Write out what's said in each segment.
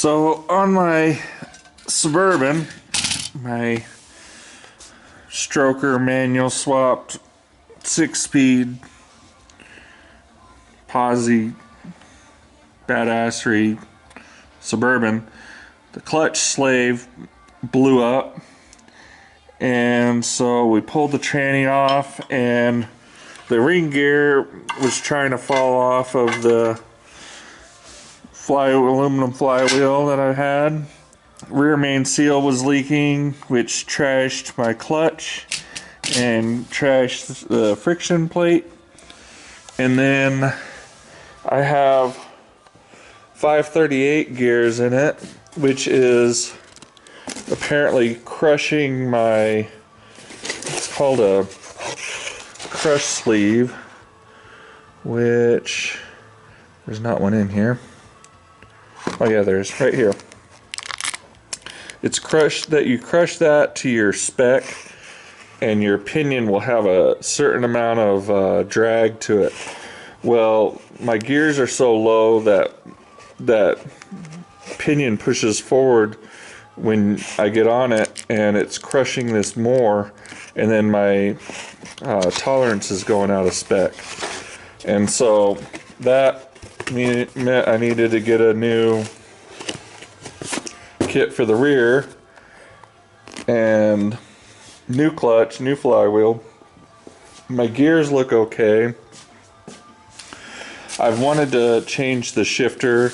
So on my Suburban, my stroker manual swapped 6-speed posi badassery Suburban, the clutch slave blew up, and so we pulled the tranny off, and the ring gear was trying to fall off of the aluminum flywheel that I had. Rear main seal was leaking, which trashed my clutch and trashed the friction plate. And then I have 538 gears in it, which is apparently crushing my, it's called a crush sleeve, which there's not one in here. Oh yeah, there's right here. It's crushed, that you crush that to your spec, and your pinion will have a certain amount of drag to it. Well, my gears are so low that pinion pushes forward when I get on it, and it's crushing this more, and then my tolerance is going out of spec. And so that meant I needed to get a new kit for the rear, and new clutch, new flywheel. My gears look okay. I've wanted to change the shifter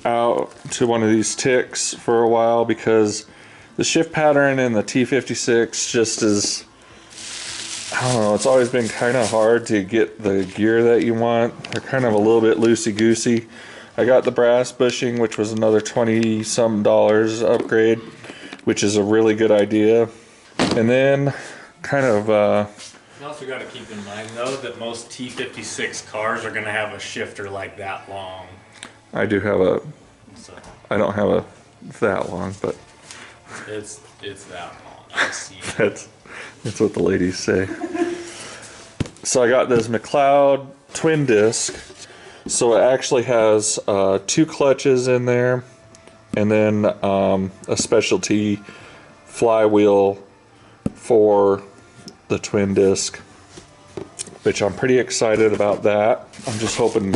out to one of these ticks for a while, because the shift pattern in the T56 just is, I don't know, it's always been kind of hard to get the gear that you want. They're kind of a little bit loosey-goosey. I got the brass bushing, which was another $20-some upgrade, which is a really good idea. And then kind of you also got to keep in mind though that most T56 cars are going to have a shifter like that long. I do have a, So I don't have a that long, but it's that long. I see. that's what the ladies say. So I got this McLeod twin disc. So it actually has 2 clutches in there, and then a specialty flywheel for the twin disc, which I'm pretty excited about that. I'm just hoping,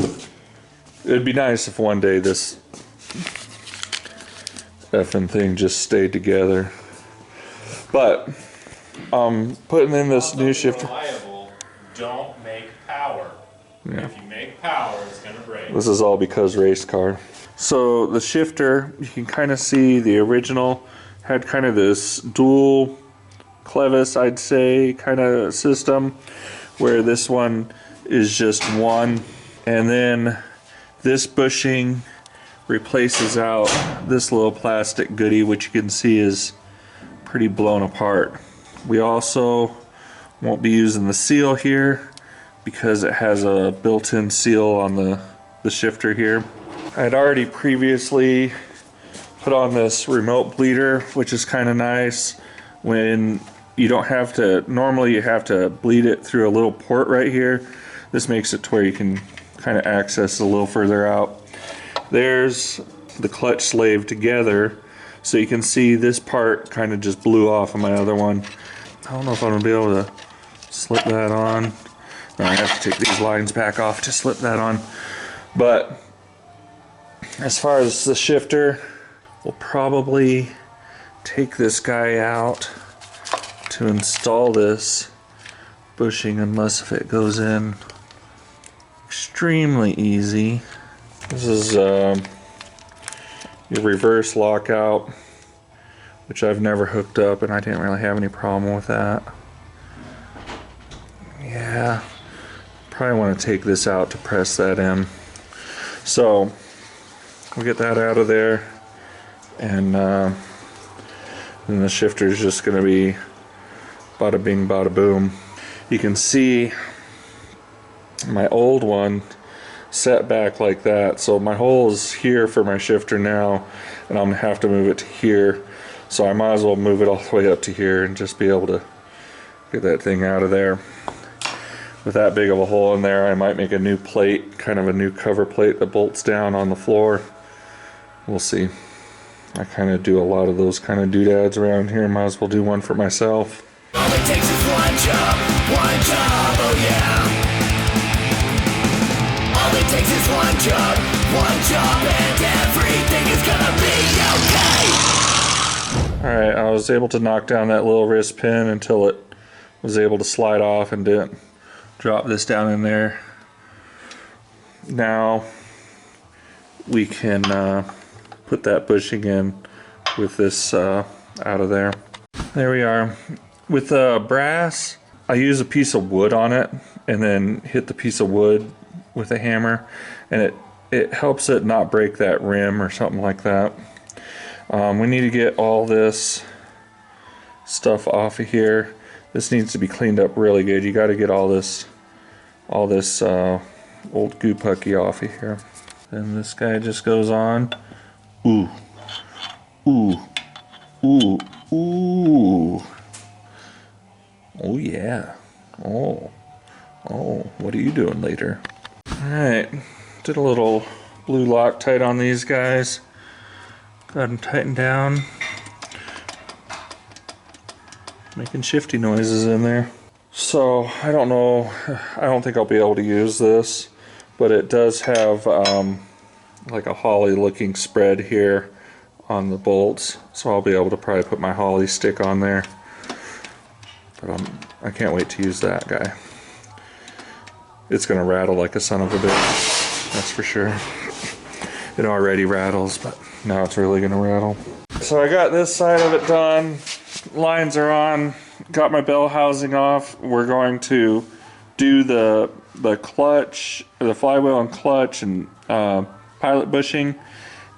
it'd be nice if one day this effing thing just stayed together. But putting in this new shifter. Reliable, don't make power. Yeah. If you make power, it's going to break. This is all because race car. So the shifter, you can kind of see the original had kind of this dual clevis, I'd say, kind of system, where this one is just one, and then this bushing replaces out this little plastic goodie, which you can see is pretty blown apart. We also won't be using the seal here because it has a built-in seal on the shifter here. I had already previously put on this remote bleeder, which is kind of nice when you don't have to, normally you have to bleed it through a little port right here. This makes it to where you can kind of access a little further out. There's the clutch slave together, so you can see this part kind of just blew off of my other one. I don't know if I'm gonna be able to slip that on. No, I have to take these lines back off to slip that on. But as far as the shifter, we'll probably take this guy out to install this bushing, unless if it goes in extremely easy. This is your reverse lockout, which I've never hooked up, and I didn't really have any problem with that. Yeah, probably want to take this out to press that in. So we'll get that out of there, and then the shifter is just going to be bada bing bada boom. You can see my old one set back like that, so my hole is here for my shifter now, and I'm gonna have to move it to here, so I might as well move it all the way up to here and just be able to get that thing out of there. With that big of a hole in there, I might make a new plate, kind of a new cover plate that bolts down on the floor. We'll see. I kind of do a lot of those kind of doodads around here. Might as well do one for myself. All it takes is one job, oh yeah. All it takes is one job, and everything is gonna be okay. Alright, I was able to knock down that little wrist pin until it was able to slide off and didn't drop this down in there. Now we can put that bushing in with this out of there. There we are. With brass, I use a piece of wood on it and then hit the piece of wood with a hammer, and it helps it not break that rim or something like that. We need to get all this stuff off of here. This needs to be cleaned up really good. You got to get all this old goo pucky off of here. And this guy just goes on. Ooh, ooh, ooh, ooh. Oh yeah. Oh, what are you doing later? Alright, did a little blue Loctite on these guys. Got them tightened down. Making shifty noises in there. So, I don't know, I don't think I'll be able to use this, but it does have like a holly looking spread here on the bolts, so I'll be able to probably put my holly stick on there. But I can't wait to use that guy. It's gonna rattle like a son of a bitch, that's for sure. It already rattles, but now it's really gonna rattle. So I got this side of it done. Lines are on. Got my bell housing off. We're going to do the clutch, the flywheel and clutch, and pilot bushing,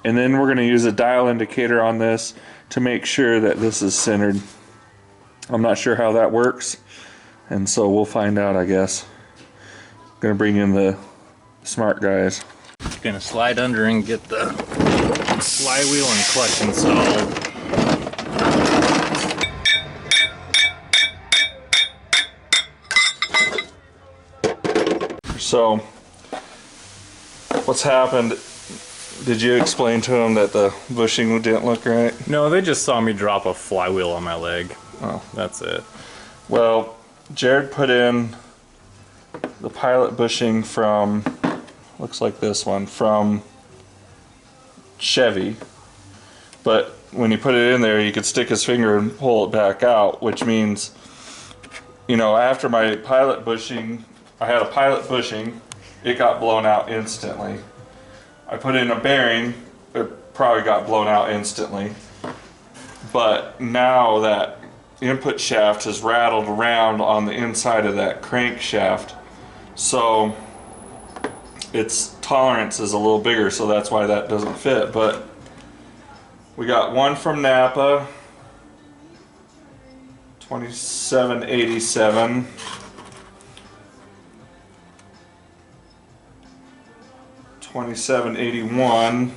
and then we're going to use a dial indicator on this to make sure that this is centered. I'm not sure how that works, and so we'll find out, I guess. Gonna bring in the smart guys. Gonna slide under and get the flywheel and clutch installed. So, what's happened? Did you explain to them that the bushing didn't look right? No, they just saw me drop a flywheel on my leg. Oh. That's it. Well, Jared put in the pilot bushing from, looks like this one, from Chevy. But when he put it in there, he could stick his finger and pull it back out, which means, you know, after my pilot bushing, I had a pilot bushing, it got blown out instantly. I put in a bearing, it probably got blown out instantly. But now that input shaft has rattled around on the inside of that crankshaft, so its tolerance is a little bigger, so that's why that doesn't fit. But we got one from Napa, 2787. $27.81,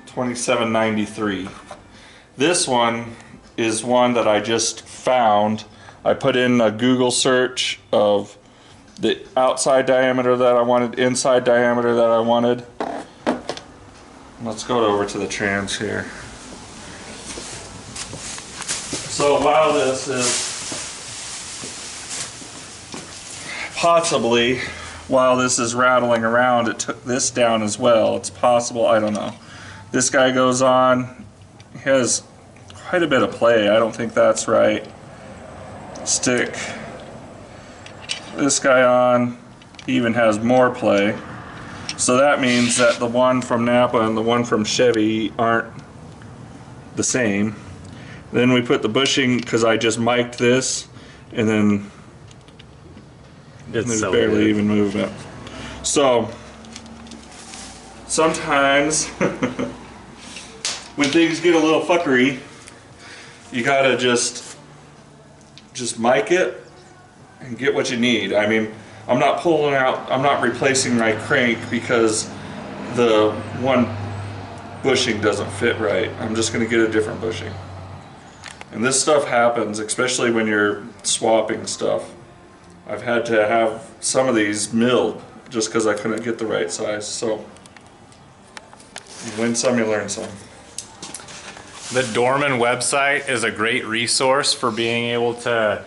$27.93. This one is one that I just found. I put in a Google search of the outside diameter that I wanted, inside diameter that I wanted. Let's go over to the trans here. So while this is possibly, while this is rattling around, it took this down as well. It's possible, I don't know. This guy goes on, he has quite a bit of play. I don't think that's right. Stick this guy on, he even has more play. So that means that the one from Napa and the one from Chevy aren't the same. Then we put the bushing, because I just mic'd this, and then there's barely even movement. So sometimes when things get a little fuckery, you gotta just mic it and get what you need. I mean, I'm not pulling out, I'm not replacing my crank because the one bushing doesn't fit right. I'm just gonna get a different bushing. And this stuff happens, especially when you're swapping stuff. I've had to have some of these milled just because I couldn't get the right size. So You win some, you learn some. The Dorman website is a great resource for being able to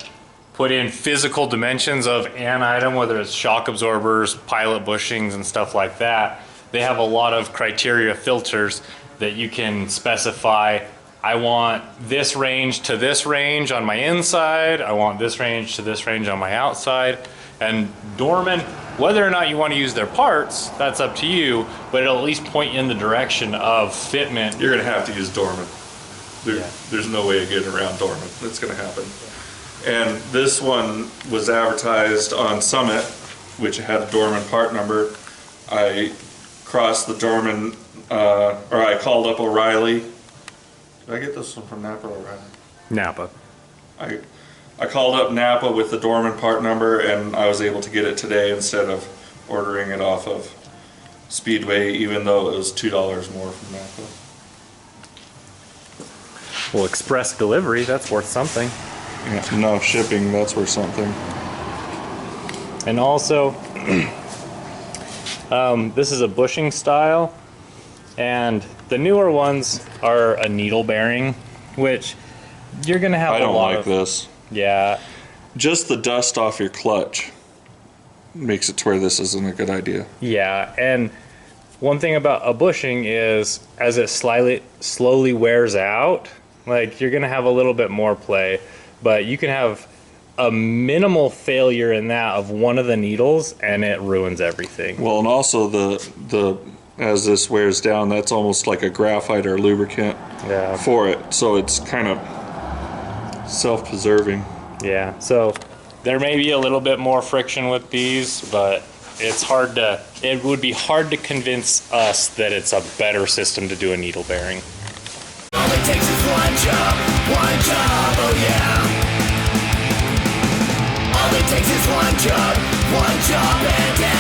put in physical dimensions of an item, whether it's shock absorbers, pilot bushings, and stuff like that. They have a lot of criteria filters that you can specify. I want this range to this range on my inside. I want this range to this range on my outside. And Dorman, whether or not you want to use their parts, that's up to you, but it'll at least point you in the direction of fitment. You're gonna have to use Dorman. There's no way of getting around Dorman. That's gonna happen. And this one was advertised on Summit, which had a Dorman part number. I crossed the Dorman, or I called up O'Reilly. Did I get this one from Napa or O'Reilly? Napa. I called up Napa with the Dorman part number, and I was able to get it today instead of ordering it off of Speedway, even though it was $2 more from Napa. Well, express delivery, that's worth something. Yeah, no shipping, that's worth something. And also, this is a bushing style, and the newer ones are a needle bearing, which you're gonna have I don't a lot like of. this. Yeah, Just the dust off your clutch makes it to where this isn't a good idea. yeah, and one thing about a bushing is as it slowly wears out, like you're gonna have a little bit more play, but you can have a minimal failure in that of one of the needles and it ruins everything. Well, and also the as this wears down, that's almost like a graphite or lubricant Yeah. for it, so it's kind of self-preserving. Yeah, so there may be a little bit more friction with these, but it would be hard to convince us that it's a better system to do a needle bearing. All it takes is one job, oh yeah. All it takes is one job, and